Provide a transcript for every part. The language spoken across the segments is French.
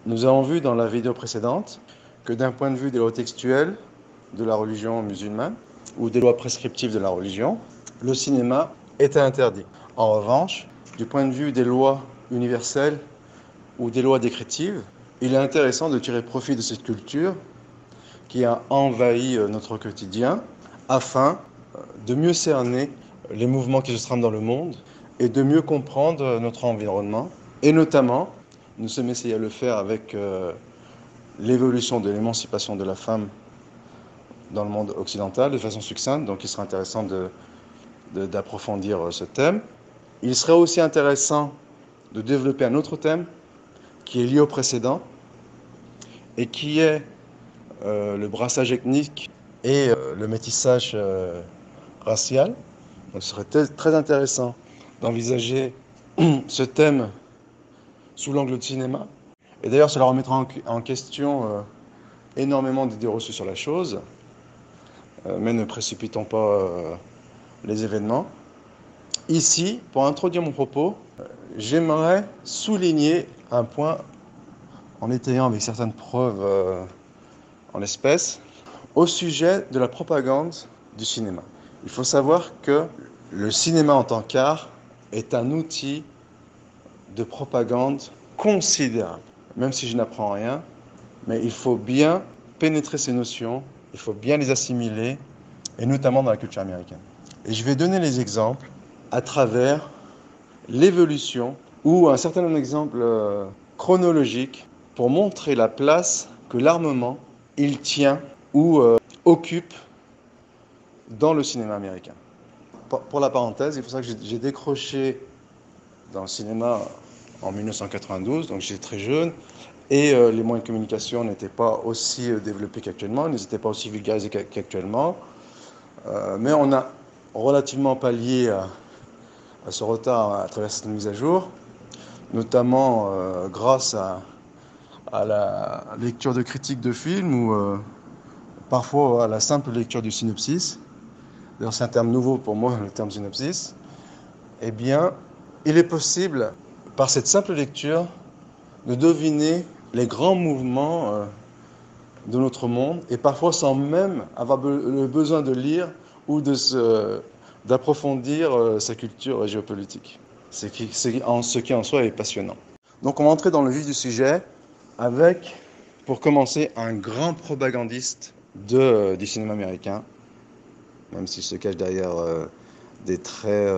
Nous avons vu dans la vidéo précédente que d'un point de vue des lois textuelles de la religion musulmane ou des lois prescriptives de la religion, le cinéma était interdit. En revanche, du point de vue des lois universelles ou des lois décrétives, il est intéressant de tirer profit de cette culture qui a envahi notre quotidien afin de mieux cerner les mouvements qui se trament dans le monde et de mieux comprendre notre environnement. Et notamment, nous sommes essayés à le faire avec l'évolution de l'émancipation de la femme dans le monde occidental de façon succincte, donc il sera intéressant d'approfondir ce thème. Il serait aussi intéressant de développer un autre thème qui est lié au précédent et qui est le brassage ethnique et le métissage racial. Donc ce serait très intéressant d'envisager ce thème sous l'angle du cinéma. Et d'ailleurs, cela remettra en question énormément d'idées reçues sur la chose, mais ne précipitons pas les événements. Ici, pour introduire mon propos, j'aimerais souligner un point en étayant avec certaines preuves en l'espèce, au sujet de la propagande du cinéma. Il faut savoir que le cinéma en tant qu'art est un outil de propagande considérable. Même si je n'apprends rien, mais il faut bien pénétrer ces notions, il faut bien les assimiler, et notamment dans la culture américaine. Et je vais donner les exemples à travers l'évolution ou un certain nombre d'exemples chronologiques pour montrer la place que l'armement il tient ou occupe dans le cinéma américain. Pour la parenthèse, il faut savoir que j'ai décroché dans le cinéma en 1992, donc j'étais très jeune, et les moyens de communication n'étaient pas aussi développés qu'actuellement, ils n'étaient pas aussi vulgarisés qu'actuellement, mais on a relativement pallié à ce retard à travers cette mise à jour, notamment grâce à la lecture de critiques de films ou parfois à la simple lecture du synopsis. D'ailleurs, c'est un terme nouveau pour moi, le terme synopsis. Eh bien, il est possible, par cette simple lecture, de deviner les grands mouvements de notre monde, et parfois sans même avoir le besoin de lire ou d'approfondir sa culture géopolitique. Ce qui en soi est passionnant. Donc on va entrer dans le vif du sujet avec, pour commencer, un grand propagandiste du cinéma américain, même s'il se cache derrière des traits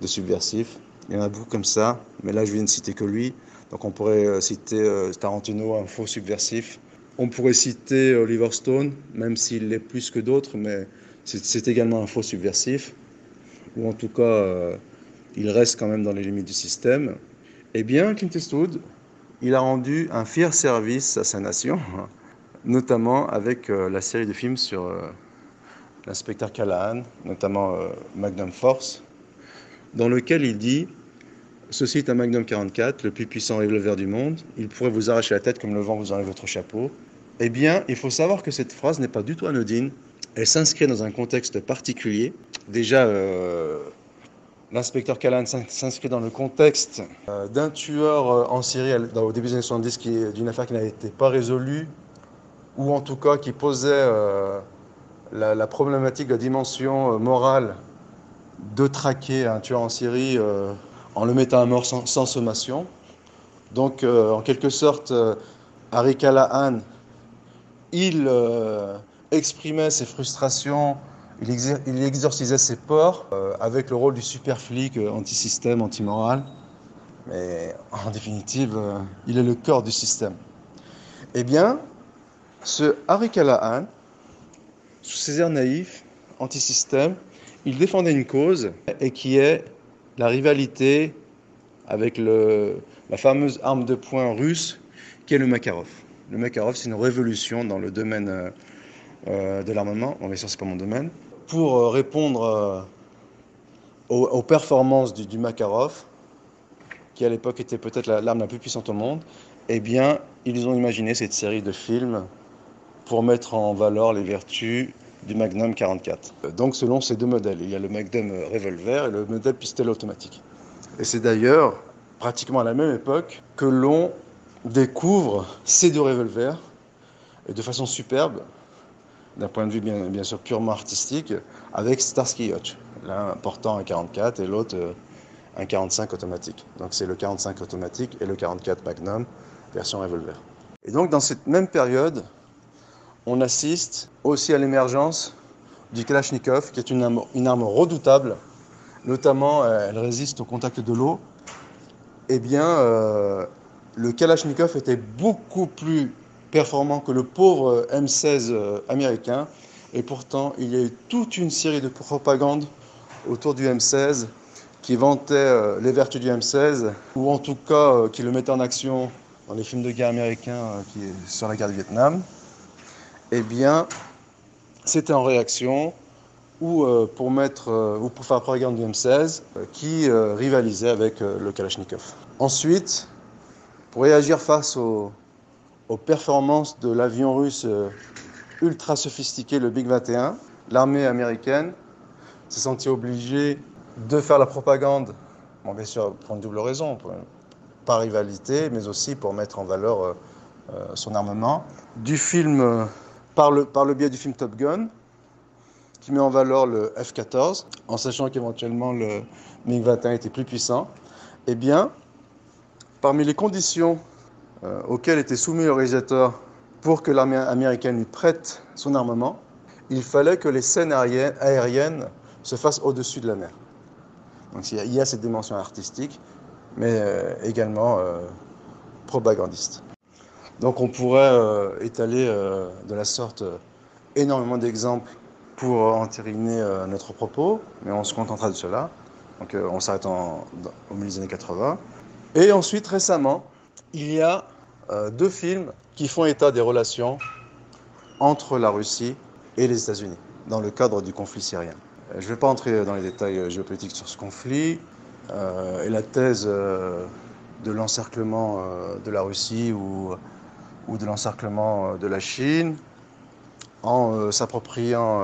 de subversif. Il y en a beaucoup comme ça, mais là je viens de citer que lui. Donc on pourrait citer Tarantino, un faux subversif. On pourrait citer Oliver Stone, même s'il l'est plus que d'autres, mais c'est également un faux subversif. Ou en tout cas, il reste quand même dans les limites du système. Eh bien, Clint Eastwood, il a rendu un fier service à sa nation, notamment avec la série de films sur l'inspecteur Callahan, notamment Magnum Force, dans lequel il dit « Ceci est un Magnum 44, le plus puissant revolver du monde. Il pourrait vous arracher la tête comme le vent vous enlève votre chapeau. » Eh bien, il faut savoir que cette phrase n'est pas du tout anodine. Elle s'inscrit dans un contexte particulier. Déjà, l'inspecteur Callahan s'inscrit dans le contexte d'un tueur en Syrie au début des années 70 d'une affaire qui n'avait pas résolue, ou en tout cas qui posait la problématique de la dimension morale de traquer un tueur en Syrie en le mettant à mort sans sommation. Donc, en quelque sorte, Harry Callahan, il exprimait ses frustrations, il exorcisait ses peurs avec le rôle du super flic anti-système, anti-moral. Mais en définitive, il est le cœur du système. Eh bien, ce Harry Callahan, sous ses airs naïfs, anti-système, il défendait une cause et qui est la rivalité avec la fameuse arme de poing russe qui est le Makarov. Le Makarov, c'est une révolution dans le domaine de l'armement. Bon, bien sûr, c'est pas mon domaine. Pour répondre aux performances du Makarov, qui à l'époque était peut-être l'arme la plus puissante au monde, eh bien, ils ont imaginé cette série de films pour mettre en valeur les vertus du Magnum 44. Donc, selon ces deux modèles, il y a le Magnum revolver et le modèle pistolet automatique. Et c'est d'ailleurs pratiquement à la même époque que l'on découvre ces deux revolvers, et de façon superbe, d'un point de vue bien sûr purement artistique, avec Starsky Hutch, l'un portant un 44 et l'autre un 45 automatique. Donc c'est le 45 automatique et le 44 Magnum, version revolver. Et donc dans cette même période, on assiste aussi à l'émergence du Kalachnikov, qui est une arme redoutable, notamment elle résiste au contact de l'eau. Eh bien, le Kalachnikov était beaucoup plus performant que le pauvre M16 américain, et pourtant il y a eu toute une série de propagandes autour du M16 qui vantait les vertus du M16, ou en tout cas qui le mettait en action dans les films de guerre américains sur la guerre du Vietnam. Eh bien, c'était en réaction ou pour faire propagande du M16 qui rivalisait avec le Kalachnikov. Ensuite, pour réagir face aux performances de l'avion russe ultra sophistiqué, le MiG-21, l'armée américaine s'est sentie obligée de faire la propagande, bon, bien sûr pour une double raison, par rivalité, mais aussi pour mettre en valeur son armement, du film, par le biais du film Top Gun, qui met en valeur le F-14, en sachant qu'éventuellement le MiG-21 était plus puissant. Eh bien, parmi les conditions auxquelles était soumis le réalisateur pour que l'armée américaine lui prête son armement, il fallait que les scènes aériennes se fassent au-dessus de la mer. Donc il y a cette dimension artistique, mais également propagandiste. Donc on pourrait étaler de la sorte énormément d'exemples pour entériner notre propos, mais on se contentera de cela. Donc on s'arrête au milieu des années 80. Et ensuite, récemment, il y a deux films qui font état des relations entre la Russie et les États-Unis dans le cadre du conflit syrien. Je ne vais pas entrer dans les détails géopolitiques sur ce conflit et la thèse de l'encerclement de la Russie ou de l'encerclement de la Chine en s'appropriant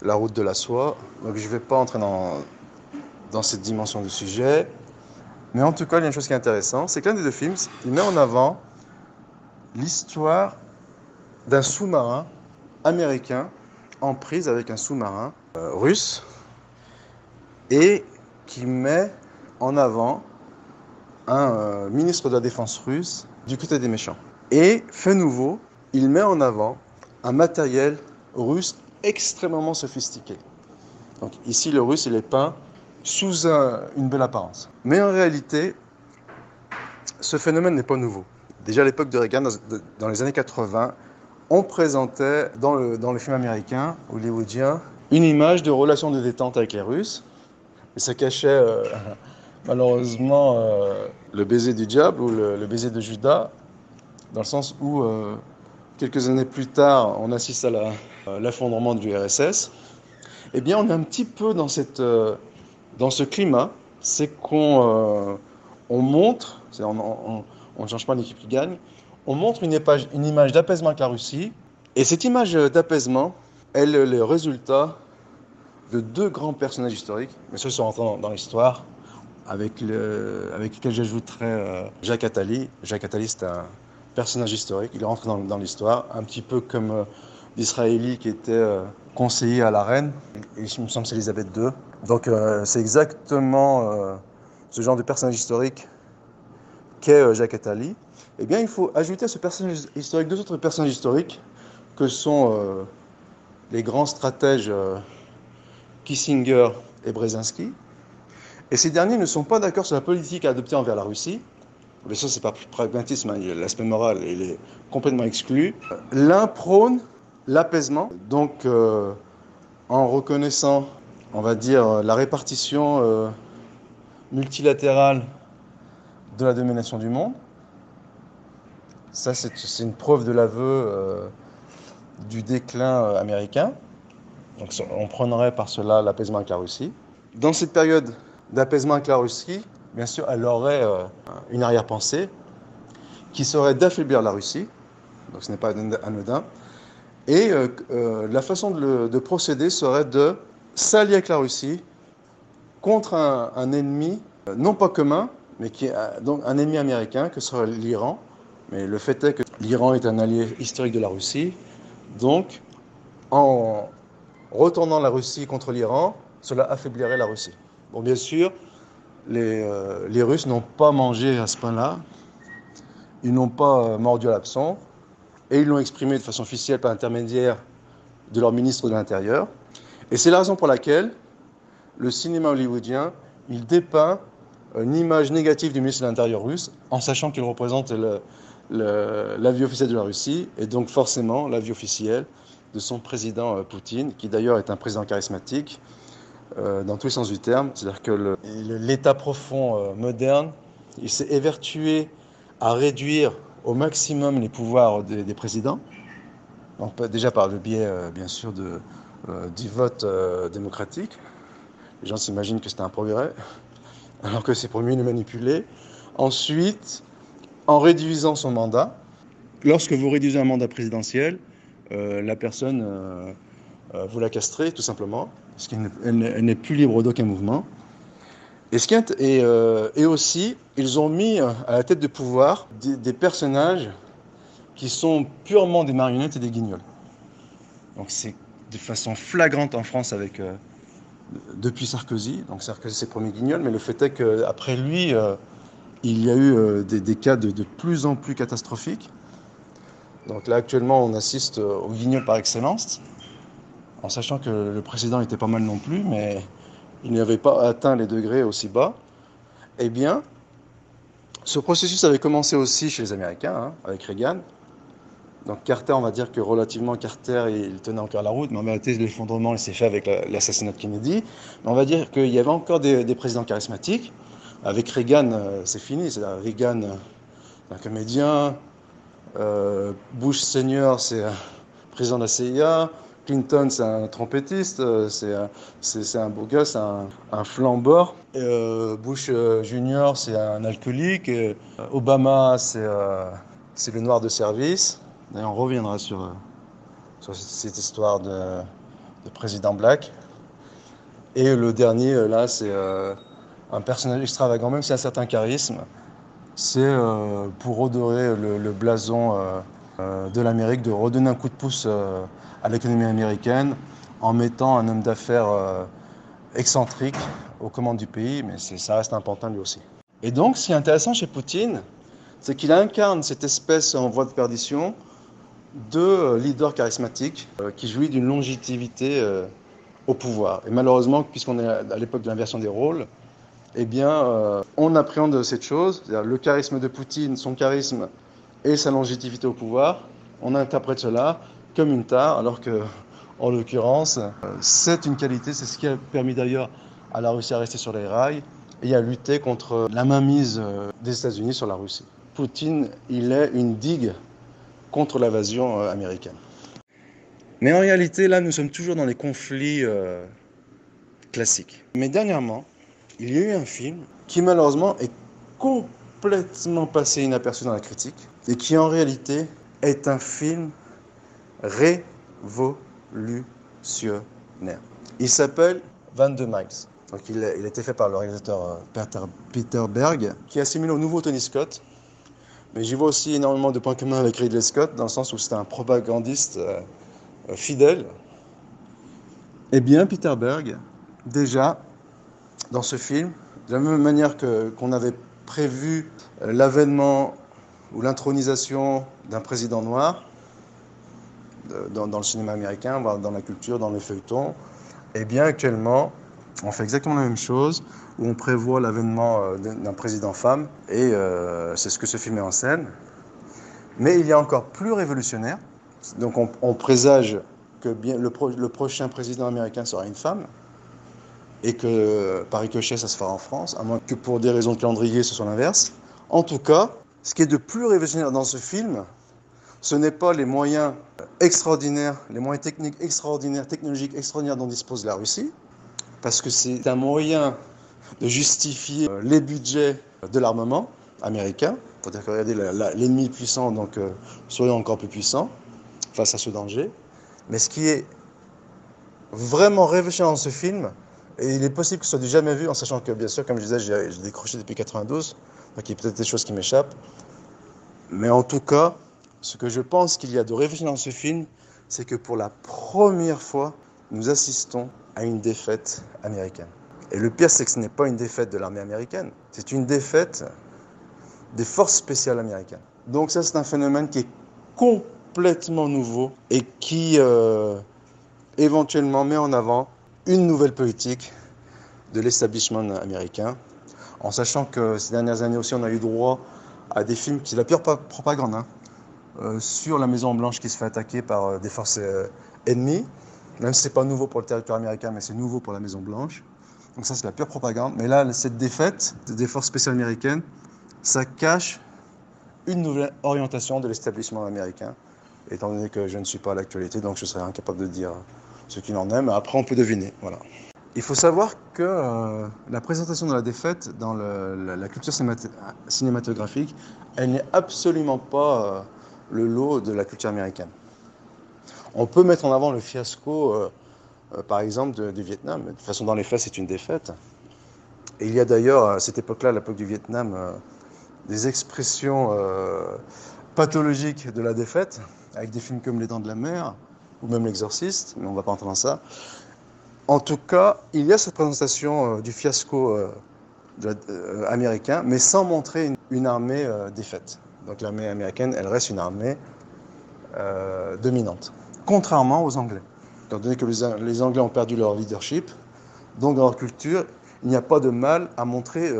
la route de la soie. Donc je ne vais pas entrer dans cette dimension du sujet. Mais en tout cas, il y a une chose qui est intéressante, c'est que l'un des deux films, il met en avant l'histoire d'un sous-marin américain en prise avec un sous-marin russe et qui met en avant un ministre de la Défense russe du côté des méchants. Et, fait nouveau, il met en avant un matériel russe extrêmement sophistiqué. Donc ici, le russe, il est peint sous une belle apparence. Mais en réalité, ce phénomène n'est pas nouveau. Déjà à l'époque de Reagan, dans les années 80, on présentait dans le film américain, hollywoodien, une image de relation de détente avec les Russes. Et ça cachait malheureusement le baiser du diable ou le baiser de Judas, dans le sens où quelques années plus tard, on assiste à l'effondrement du RSS. Eh bien, on est un petit peu dans ce climat, c'est qu'on montre, on ne change pas l'équipe qui gagne, on montre une image d'apaisement avec la Russie, et cette image d'apaisement, elle est le résultat de deux grands personnages historiques, mais ceux qui sont rentrés dans l'histoire, avec lesquels j'ajouterais Jacques Attali. Jacques Attali, c'est un personnage historique, il est rentré dans l'histoire, un petit peu comme d'Israéli qui était conseiller à la reine, il me semble que c'est Élisabeth II. Donc c'est exactement ce genre de personnage historique qu'est Jacques Attali. Eh bien, il faut ajouter à ce personnage historique deux autres personnages historiques que sont les grands stratèges Kissinger et Brzezinski. Et ces derniers ne sont pas d'accord sur la politique à adopter envers la Russie. Mais ça, c'est pas pragmatisme, hein. L'aspect moral, il est complètement exclu. L'un prône l'apaisement, donc en reconnaissant, on va dire, la répartition multilatérale de la domination du monde. Ça, c'est une preuve de l'aveu du déclin américain. Donc on prendrait par cela l'apaisement avec la Russie. Dans cette période d'apaisement avec la Russie, bien sûr, elle aurait une arrière-pensée qui serait d'affaiblir la Russie, donc ce n'est pas anodin, et la façon de procéder serait de s'allier avec la Russie contre un ennemi, non pas commun, mais qui est donc un ennemi américain, que sera l'Iran. Mais le fait est que l'Iran est un allié historique de la Russie. Donc, en retournant la Russie contre l'Iran, cela affaiblirait la Russie. Bon, bien sûr, les Russes n'ont pas mangé à ce pain-là. Ils n'ont pas mordu à l'hameçon. Et ils l'ont exprimé de façon officielle par l'intermédiaire de leur ministre de l'Intérieur. Et c'est la raison pour laquelle le cinéma hollywoodien, il dépeint une image négative du ministre de l'Intérieur russe, en sachant qu'il représente la vie officielle de la Russie, et donc forcément la vie officielle de son président Poutine, qui d'ailleurs est un président charismatique, dans tous les sens du terme. C'est-à-dire que l'État profond moderne, il s'est évertué à réduire au maximum les pouvoirs des présidents, donc déjà par le biais, bien sûr, du vote démocratique. Les gens s'imaginent que c'est un progrès, alors que c'est pour mieux les manipuler. Ensuite, en réduisant son mandat, lorsque vous réduisez un mandat présidentiel, la personne, vous la castrez tout simplement, parce qu'elle n'est plus libre d'aucun mouvement. Et aussi, ils ont mis à la tête de pouvoir des personnages qui sont purement des marionnettes et des guignols. Donc c'est de façon flagrante en France depuis Sarkozy. Donc Sarkozy c'est le premier guignol, mais le fait est qu'après lui, il y a eu des cas de plus en plus catastrophiques. Donc là actuellement on assiste au guignol par excellence, en sachant que le précédent était pas mal non plus, mais il n'avait pas atteint les degrés aussi bas. Eh bien, ce processus avait commencé aussi chez les Américains, avec Reagan. Donc Carter, on va dire que relativement Carter, il tenait encore la route, mais en réalité l'effondrement il s'est fait avec l'assassinat de Kennedy. Mais on va dire qu'il y avait encore des présidents charismatiques. Avec Reagan, c'est fini. C'est-à-dire Reagan, un comédien. Bush senior, c'est président de la CIA. Clinton, c'est un trompettiste. C'est un beau gosse, un flambeur. Bush junior, c'est un alcoolique. Obama, c'est le noir de service. D'ailleurs, on reviendra sur cette histoire de président Black. Et le dernier, là, c'est un personnage extravagant, même s'il a un certain charisme. C'est pour redorer le blason de l'Amérique, de redonner un coup de pouce à l'économie américaine en mettant un homme d'affaires excentrique aux commandes du pays, mais ça reste un pantin lui aussi. Et donc, ce qui est intéressant chez Poutine, c'est qu'il incarne cette espèce en voie de perdition de leader charismatique qui jouit d'une longévité au pouvoir. Et malheureusement, puisqu'on est à l'époque de l'inversion des rôles, eh bien, on appréhende cette chose, c'est-à-dire le charisme de Poutine, son charisme et sa longévité au pouvoir, on interprète cela comme une tare, alors que, en l'occurrence, c'est une qualité, c'est ce qui a permis d'ailleurs à la Russie à rester sur les rails et à lutter contre la mainmise des États-Unis sur la Russie. Poutine, il est une digue contre l'invasion américaine. Mais en réalité, là, nous sommes toujours dans les conflits classiques. Mais dernièrement, il y a eu un film qui malheureusement est complètement passé inaperçu dans la critique et qui en réalité est un film révolutionnaire. Il s'appelle 22 Miles. Donc il a été fait par le réalisateur Peter Berg, qui est assimilé au nouveau Tony Scott. Mais j'y vois aussi énormément de points communs avec Ridley Scott, dans le sens où c'est un propagandiste fidèle. Eh bien, Peter Berg, déjà, dans ce film, de la même manière qu'on avait prévu l'avènement ou l'intronisation d'un président noir dans le cinéma américain, dans la culture, dans les feuilletons, eh bien actuellement, on fait exactement la même chose, où on prévoit l'avènement d'un président femme, et c'est ce que ce film met en scène. Mais il y a encore plus révolutionnaire, donc on présage que le prochain président américain sera une femme, et que par ricochet ça se fera en France, à moins que pour des raisons de calendrier ce soit l'inverse. En tout cas, ce qui est de plus révolutionnaire dans ce film, ce n'est pas les moyens extraordinaires, les moyens techniques extraordinaires, technologiques extraordinaires dont dispose la Russie, parce que c'est un moyen de justifier les budgets de l'armement américain. C'est-à-dire que regardez, l'ennemi est puissant, donc soyons encore plus puissants face à ce danger. Mais ce qui est vraiment révolutionnaire dans ce film, Et il est possible que ce soit du jamais vu, en sachant que, bien sûr, comme je disais, j'ai décroché depuis 92, donc il y a peut-être des choses qui m'échappent. Mais en tout cas, ce que je pense qu'il y a de réfléchir dans ce film, c'est que pour la première fois, nous assistons à une défaite américaine. Et le pire, c'est que ce n'est pas une défaite de l'armée américaine, c'est une défaite des forces spéciales américaines. Donc ça, c'est un phénomène qui est complètement nouveau et qui éventuellement met en avant une nouvelle politique de l'establishment américain, en sachant que ces dernières années aussi, on a eu droit à des films qui sont la pure propagande, sur la Maison Blanche qui se fait attaquer par des forces ennemies, même si ce n'est pas nouveau pour le territoire américain, mais c'est nouveau pour la Maison Blanche. Donc ça, c'est la pure propagande. Mais là, cette défaite des forces spéciales américaines, ça cache une nouvelle orientation de l'establishment américain, étant donné que je ne suis pas à l'actualité, donc je serais incapable de dire ce qu'il en est, mais après on peut deviner. Voilà. Il faut savoir que la présentation de la défaite dans la culture cinématographique, elle n'est absolument pas le lot de la culture américaine. On peut mettre en avant le fiasco, par exemple, du Vietnam. De toute façon, dans les faits, c'est une défaite. Et il y a d'ailleurs, à cette époque-là, à l'époque du Vietnam, des expressions pathologiques de la défaite, avec des films comme Les Dents de la Mer, ou même L'Exorciste, mais on ne va pas entrer dans ça. En tout cas, il y a cette présentation du fiasco américain, mais sans montrer une armée défaite. Donc l'armée américaine, elle reste une armée dominante, contrairement aux Anglais. Étant donné que les Anglais ont perdu leur leadership, donc dans leur culture, il n'y a pas de mal à montrer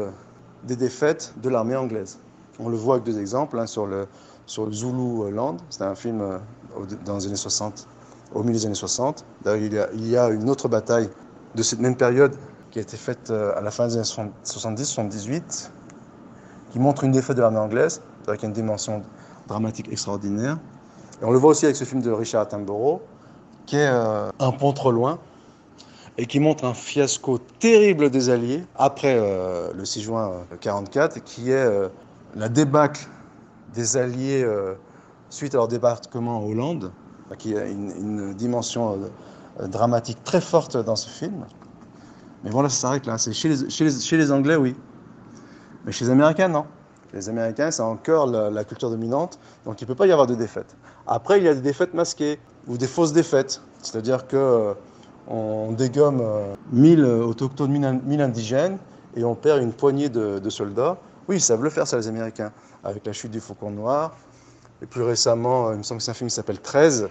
des défaites de l'armée anglaise. On le voit avec deux exemples, sur le Zulu Land, c'est un film dans les années 60, au milieu des années 60. D'ailleurs, il y a une autre bataille de cette même période qui a été faite à la fin des années 70-78, qui montre une défaite de l'armée anglaise, avec une dimension dramatique extraordinaire. Et on le voit aussi avec ce film de Richard Attenborough, qui est Un pont trop loin, et qui montre un fiasco terrible des Alliés après le 6 juin 1944, qui est la débâcle des Alliés suite à leur débarquement en Hollande, qui a une dimension dramatique très forte dans ce film. Mais voilà, ça s'arrête là. C'est chez les Anglais, oui. Mais chez les Américains, non. Les Américains, c'est encore la culture dominante, donc il ne peut pas y avoir de défaites. Après, il y a des défaites masquées, ou des fausses défaites. C'est-à-dire qu'on dégomme 1000 autochtones, 1000 indigènes, et on perd une poignée de soldats. Oui, ils savent le faire, ça, les Américains, avec la chute du Faucon Noir. Et plus récemment, il me semble que c'est un film qui s'appelle 13.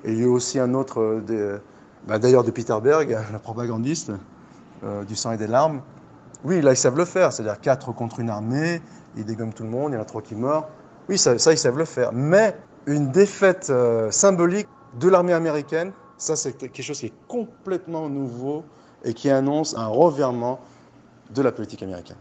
Et il y a aussi un autre, d'ailleurs de Peter Berg, le propagandiste, du sang et des larmes. Oui, là, ils savent le faire. C'est-à-dire 4 contre une armée, ils dégomment tout le monde, il y en a 3 qui meurent. Oui, ça ils savent le faire. Mais une défaite symbolique de l'armée américaine, ça, c'est quelque chose qui est complètement nouveau et qui annonce un revirement de la politique américaine.